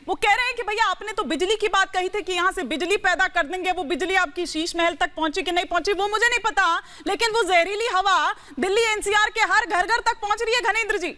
वो कह रहे हैं कि भैया आपने तो बिजली की बात कही थी कि यहां से बिजली पैदा कर देंगे, वो बिजली आपकी शीश महल तक पहुंची कि नहीं पहुंची वो मुझे नहीं पता, लेकिन वो जहरीली हवा दिल्ली एनसीआर के हर घर घर तक पहुंच रही है। घनेंद्र जी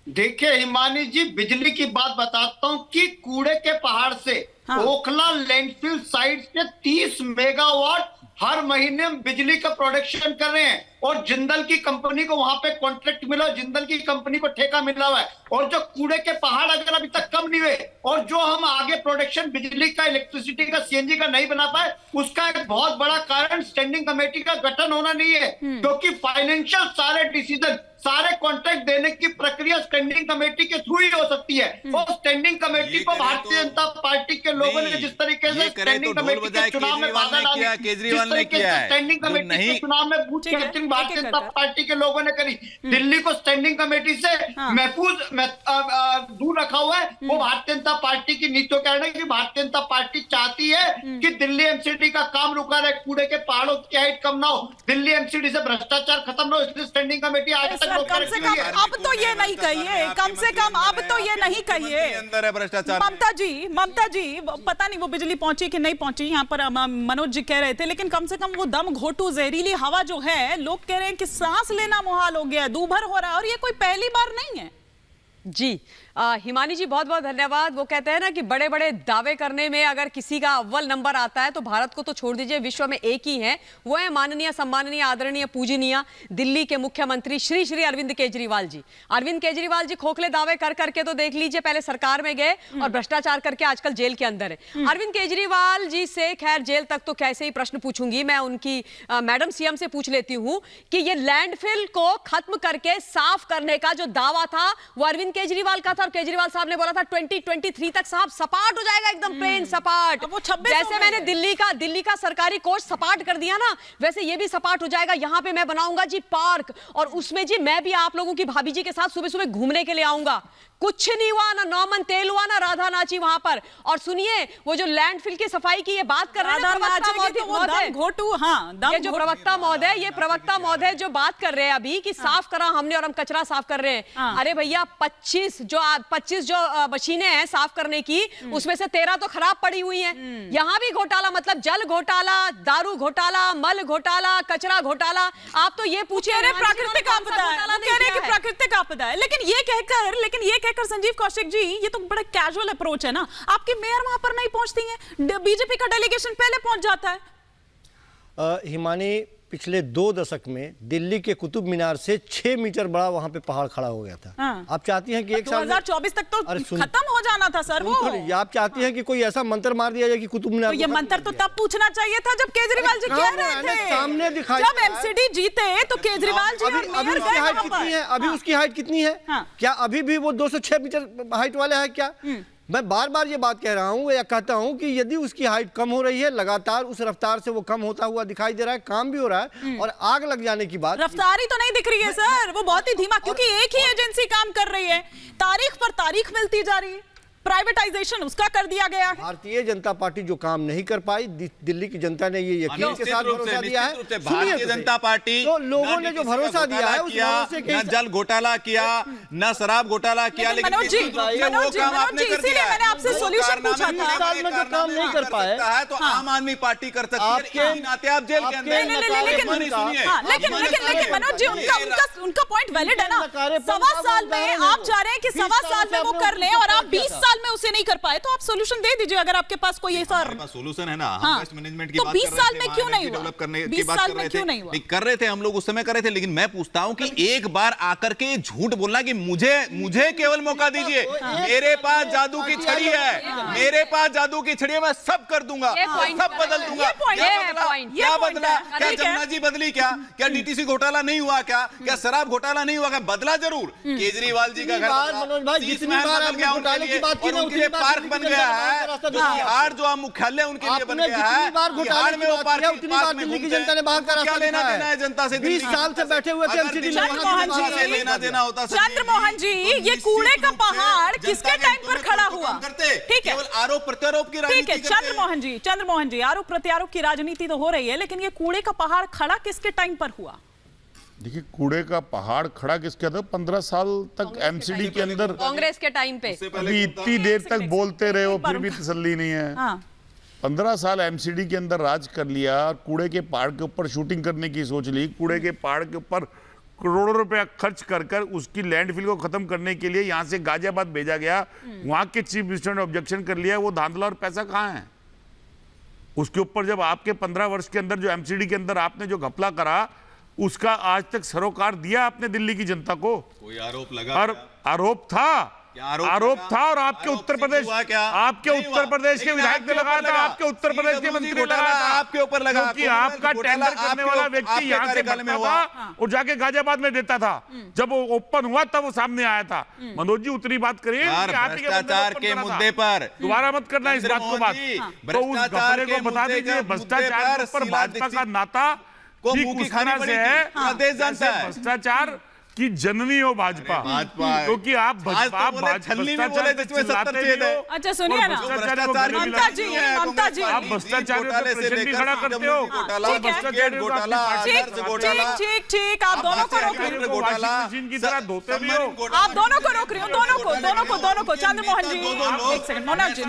देखिए हिमानी जी, बिजली की बात बताता हूं कि कूड़े के पहाड़ से ओखला लैंडफिल साइट से 30 मेगावाट हर महीने हम बिजली का प्रोडक्शन कर रहे हैं और जिंदल की कंपनी को वहां पे कॉन्ट्रैक्ट मिला, जिंदल की कंपनी को ठेका मिला हुआ है। और जो कूड़े के पहाड़ अगर अभी तक कम नहीं हुए और जो हम आगे प्रोडक्शन बिजली का, इलेक्ट्रिसिटी का, सीएनजी का नहीं बना पाए, उसका एक बहुत बड़ा कारण स्टैंडिंग कमेटी का गठन होना नहीं है, क्योंकि फाइनेंशियल सारे डिसीजन, सारे कॉन्ट्रैक्ट देने की प्रक्रिया स्टैंडिंग कमेटी के थ्रू ही हो सकती है। और स्टैंडिंग कमेटी को भारतीय जनता पार्टी के लोगों ने जिस तरीके से स्टैंडिंग कमेटी के चुनाव में बाधा डाली, जिस तरीके से स्टैंडिंग कमेटी के चुनाव में booth capturing Bharatiya Janata party के लोगों ने करी, दिल्ली को स्टैंडिंग कमेटी से महफूज दूर रखा हुआ है, वो भारतीय जनता पार्टी की नीतियों के कारण है कि भारतीय जनता पार्टी चाहती है कि दिल्ली एमसीडी का काम रुका रहे, कूड़े के पहाड़ों की हाइट कम ना हो, दिल्ली एमसीडी से भ्रष्टाचार खत्म ना हो, इसलिए स्टैंडिंग कमेटी आज तक कम से कम अब तो ये नहीं कहिए, कम से कम अब तो ये नहीं कहिए अंदर है भ्रष्टाचार। ममता जी पता नहीं वो बिजली पहुंची कि नहीं पहुंची, यहाँ पर मनोज जी कह रहे थे, लेकिन कम से कम वो दम घोटू जहरीली हवा जो है, लोग कह रहे हैं कि सांस लेना मुहाल हो गया, दूभर हो रहा है, और ये कोई पहली बार नहीं है। जी हिमानी जी बहुत बहुत धन्यवाद। वो कहते हैं ना कि बड़े बड़े दावे करने में अगर किसी का अव्वल नंबर आता है तो भारत को तो छोड़ दीजिए, विश्व में एक ही है, वो है माननीय, सम्माननीय, आदरणीय, पूजनीय दिल्ली के मुख्यमंत्री श्री अरविंद केजरीवाल जी। अरविंद केजरीवाल जी खोखले दावे कर करके तो देख लीजिए, पहले सरकार में गए और भ्रष्टाचार करके आजकल जेल के अंदर है। अरविंद केजरीवाल जी से खैर जेल तक तो कैसे ही प्रश्न पूछूंगी मैं, उनकी मैडम सीएम से पूछ लेती हूं कि ये लैंडफिल को खत्म करके साफ करने का जो दावा था वो अरविंद केजरीवाल का था, और केजरीवाल साहब ने बोला था 2023 तक साहब सपाट हो जाएगा, एकदम प्लेन सपाट। जैसे मैंने दिल्ली का सरकारी कोच सपाट कर दिया ना, वैसे ये भी सपाट हो जाएगा। यहां पे मैं बनाऊंगा जी पार्क, और उसमें जी मैं भी आप लोगों की भाभी जी के साथ सुबह सुबह घूमने के लिए आऊंगा। कुछ नहीं हुआ, ना नौमन तेल हुआ, ना राधा नाची वहां पर। और सुनिए वो जो लैंडफिल की सफाई की ये बात कर रहे हैं ये जो प्रवक्ता महोदय जो बात कर रहे हैं अभी कि साफ करा हमने और हम कचरा साफ कर रहे हैं। अरे भैया 25 जो मशीनें हैं साफ करने की, उसमें से 13 तो खराब पड़ी हुई हैं। यहाँ भी घोटाला, मतलब जल घोटाला, दारू घोटाला, मल घोटाला, कचरा घोटाला। आप तो ये पूछिए प्राकृतिक आपदा है, लेकिन ये कहकर संजीव कौशिक जी, ये तो बड़ा कैजुअल अप्रोच है ना। आपकी मेयर वहां पर नहीं पहुंचती है, बीजेपी का डेलीगेशन पहले पहुंच जाता है। हिमानी पिछले 2 दशक में दिल्ली के कुतुब मीनार से 6 मीटर बड़ा वहां पे पहाड़ खड़ा हो गया था। आप चाहती हैं कि एक साल 2024 तक तो खत्म हो जाना था सर वो। आप चाहती हैं कि कोई ऐसा मंत्र मार दिया जाए कि कुतुब मीनार, तो ये मंत्र तो तब पूछना चाहिए था जब केजरीवाल जी कह रहे थे, सामने दिखाई, जब एमसीडी जीते तो केजरीवाल जी और मेयर गए वहां पर। अभी उसकी हाइट कितनी है? क्या अभी भी वो 206 मीटर हाइट वाला है क्या? मैं बार बार ये बात कह रहा हूँ या कहता हूँ कि यदि उसकी हाइट कम हो रही है, लगातार उस रफ्तार से वो कम होता हुआ दिखाई दे रहा है, काम भी हो रहा है, और आग लग जाने की बात, रफ्तार ही तो नहीं दिख रही है सर, वो बहुत ही धीमा, क्योंकि एक ही एजेंसी काम कर रही है, तारीख पर तारीख मिलती जा रही है, प्राइवेटाइजेशन उसका कर दिया गया है। भारतीय जनता पार्टी जो काम नहीं कर पाई, दिल्ली की जनता ने ये यकीन के साथ भरोसा दिया है। भारतीय जनता पार्टी तो लोगों ने जो भरोसा दिया है उस भरोसे के, न जल घोटाला किया, न शराब घोटाला किया, लेकिन मनोज जी इसीलिए मैंने आपसे सॉल्यूशन पूछा था। साल में जो काम नहीं कर पाए है तो आम आदमी पार्टी कर सकती है, नाते आप जेल के अंदर। लेकिन मनोज जी उनका पॉइंट वैलिड है ना। 1.25 साल में आप चाह रहे हैं कि 1.25 साल में वो कर लें, और आप 20 साल में उसे नहीं कर पाए, तो आप सॉल्यूशन दे दीजिए अगर आपके पास कोई ऐसा सॉल्यूशन है ना। हम वेस्ट मैनेजमेंट की बात कर रहे थे, 20 साल में क्यों नहीं हुआ? डेवलप करने की बात कर रहे थे, कर रहे थे हम लोग उस समय कर रहे थे, लेकिन मैं पूछता हूं कि एक बार आकर के झूठ बोलना कि मुझे केवल मौका दीजिए, मेरे पास जादू की छड़ी है, मेरे पास जादू की छड़ी है, मैं सब कर दूंगा, सब बदल दूंगा। क्या बदला? क्या जमुना जी बदली? क्या डीटीसी घोटाला नहीं हुआ? क्या शराब घोटाला नहीं हुआ? क्या बदला? जरूर केजरीवाल जी का घर मनोज भाई जितनी बार आप घोटाले की बात की ना, उनके लिए पार्क बन गया है, बिहार जो मुख्यालय उनके लिए बन गया है, बिहार में वो पार्क दिल्ली की जनता ने बाहर का रास्ता लेना देना है जनता से? 20 साल से बैठे हुए थे एमसीडी में, लेना देना होता। चंद्रमोहन जी, ये कूड़े का पहाड़ किसके टाइम पर खड़ा हुआ? ठीक है, केवल आरोप प्रत्यारोप की राजनीति। ठीक है चंद्रमोहन जी, आरोप प्रत्यारोप की राजनीति तो हो रही है, लेकिन ये कूड़े का पहाड़ खड़ा किसके टाइम पर हुआ? देखिए, कूड़े का पहाड़ खड़ा किसके था? 15 साल तक एमसीडी के अंदर कांग्रेस के टाइम पे। अभी इतनी देर तक बोलते रहे हो, फिर भी तसल्ली नहीं है। हाँ। 15 साल एमसीडी के अंदर राज कर लिया और कूड़े के पहाड़ के ऊपर शूटिंग करने की सोच ली। कूड़े के पहाड़ के ऊपर करोड़ों रुपया खर्च कर कर उसकी लैंडफिल को खत्म करने के लिए यहाँ से गाजियाबाद भेजा गया। वहां के चीफ मिनिस्टर ने ऑब्जेक्शन कर लिया। वो धांधला और पैसा कहाँ है उसके ऊपर? जब आपके 15 वर्ष के अंदर जो एमसीडी के अंदर आपने जो घपला करा, उसका आज तक सरोकार दिया आपने दिल्ली की जनता को? कोई आरोप लगा? और आरोप था, आरोप था। और आपके उत्तर प्रदेश, आपके उत्तर प्रदेश के विधायक ने लगाया था, आपके उत्तर प्रदेश के मंत्री ने लगाया था, आपके ऊपर लगा, क्योंकि आपका टेंडर करने वाला व्यक्ति यहाँ से में हुआ और जाके गाजियाबाद में देता था। जब वो ओपन हुआ तब वो सामने आया था। मनोज जी, उतनी बात करिए भ्रष्टाचार के मुद्दे पर। दोबारा मत करना इस बात को बात। तो उस घपले को बता दीजिए, भ्रष्टाचार पर भाजपा का नाता को मुंह की खानी पड़ी है। देश जानता है भ्रष्टाचार की जननी हो भाजपा, क्योंकि आप छलनी में बोले जिसमें 70 छेद है। अच्छा सुनिए ना, ममता जी, ममता जी, आप भ्रष्टाचार से लेकर खड़ा करते हो। ठीक, आप दोनों को रोक रहे हो, मशीन की तरह धोते भी हो। आप दोनों को रोक रहे हो, दोनों को। चंद्रमोहन जी, एक सेकंड। मनोज जी,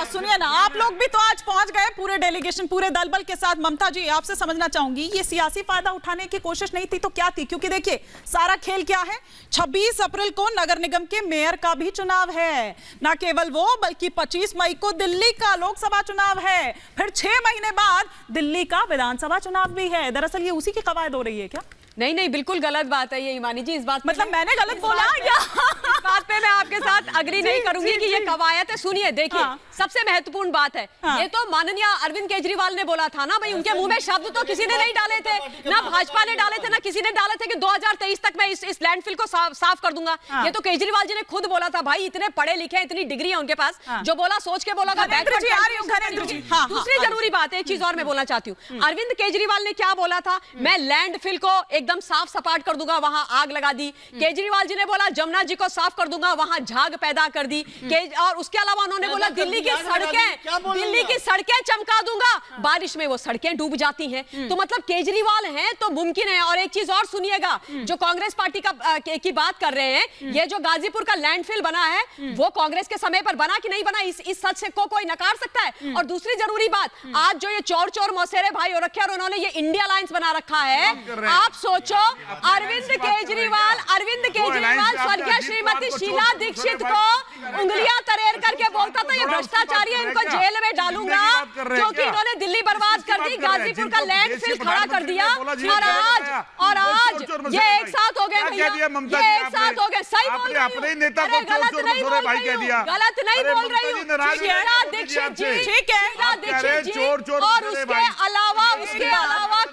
सुनिए ना, आप लोग भी तो आज पहुंच गए, पूरे डेलीगेशन, पूरे दल बल के साथ। ममता जी, आपसे समझना चाहूंगी, ये सियासी फायदा उठाने की कोशिश नहीं थी तो क्या थी? क्योंकि देखिए, सारा खेल क्या है, 26 अप्रैल को नगर निगम के मेयर का भी चुनाव है। ना केवल वो, बल्कि 25 मई को दिल्ली का लोकसभा चुनाव है। फिर 6 महीने बाद दिल्ली का विधानसभा चुनाव भी है। दरअसल ये उसी की कवायद हो रही है क्या? नहीं, बिल्कुल गलत बात है ये हिमानी जी। इस बात मतलब मैंने गलत बोला क्या? इस बात पे मैं आपके साथ अग्री नहीं करूंगी कि ये कवायद है। सुनिए, देखिए, सबसे महत्वपूर्ण बात है, ये तो माननीय अरविंद केजरीवाल ने बोला था ना भाई। उनके मुंह में शब्द तो किसी ने नहीं डाले थे, ना भाजपा ने डाले थे, ना किसी ने डाले थे कि 2023 तक मैं इस लैंडफिल को साफ कर दूंगा। ये तो केजरीवाल जी ने खुद बोला था। भाई, इतने पढ़े लिखे, इतनी डिग्री है उनके पास, जो बोला सोच के बोला था। दूसरी जरूरी बात है, एक चीज और मैं बोलना चाहती हूँ। अरविंद केजरीवाल ने क्या बोला था? मैं लैंडफिल को एकदम साफ सपाट कर दूंगा, वहां आग लगा दी। केजरीवाल जी ने बोला जमुना जी को साफ कर दूंगा, वहां झाग पैदा कर दी। और उसके अलावा उन्होंने बोला दिल्ली की सड़कें चमका दूंगा। बारिश में वो सड़कें डूब जाती हैं। तो मतलब केजरीवाल हैं तो मुमकिन है। और एक चीज और सुनिएगा, जो कांग्रेस पार्टी की बात कर रहे हैं, ये जो गाजीपुर का लैंडफिल बना है, वो कांग्रेस के समय पर बना कि नहीं बना, इस सच को कोई नकार सकता है? और दूसरी जरूरी बात, आज जो ये चोर मौसेरे भाई हो रखे और उन्होंने ये इंडिया अलायंस बना रखा है। आप सोचो, अरविंद केजरीवाल स्वर्गीय श्रीमती शीला दीक्षित को उंगलियां तरेर करके बोलता था ये भ्रष्टाचारी है, इनको जेल में डालूंगा क्योंकि इन्होंने दिल्ली बर्बाद कर दी, गाजीपुर का लैंडफिल खड़ा कर दिया। और आज ये एक साथ हो गए भैया, ये एक साथ हो गए। सही बोल रही हूं, गलत नहीं बोल रही हूं, गलत नहीं बोल रही हूं। शीला दीक्षित जी, ठीक है, शीला दीक्षित जी, और उसके अलावा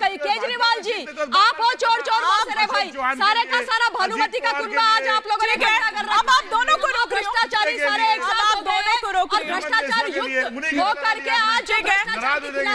केजरीवाल जी, आप हो चोर मौसेरे भाई। सारे का सारा भानुमति का कुनबा आज आप लोगों ने इकट्ठा कर रखा। अब आप दोनों को रोक रहे हो, भ्रष्टाचारी सारे एक साथ हो गए और भ्रष्टाचार युक्त होकर के आज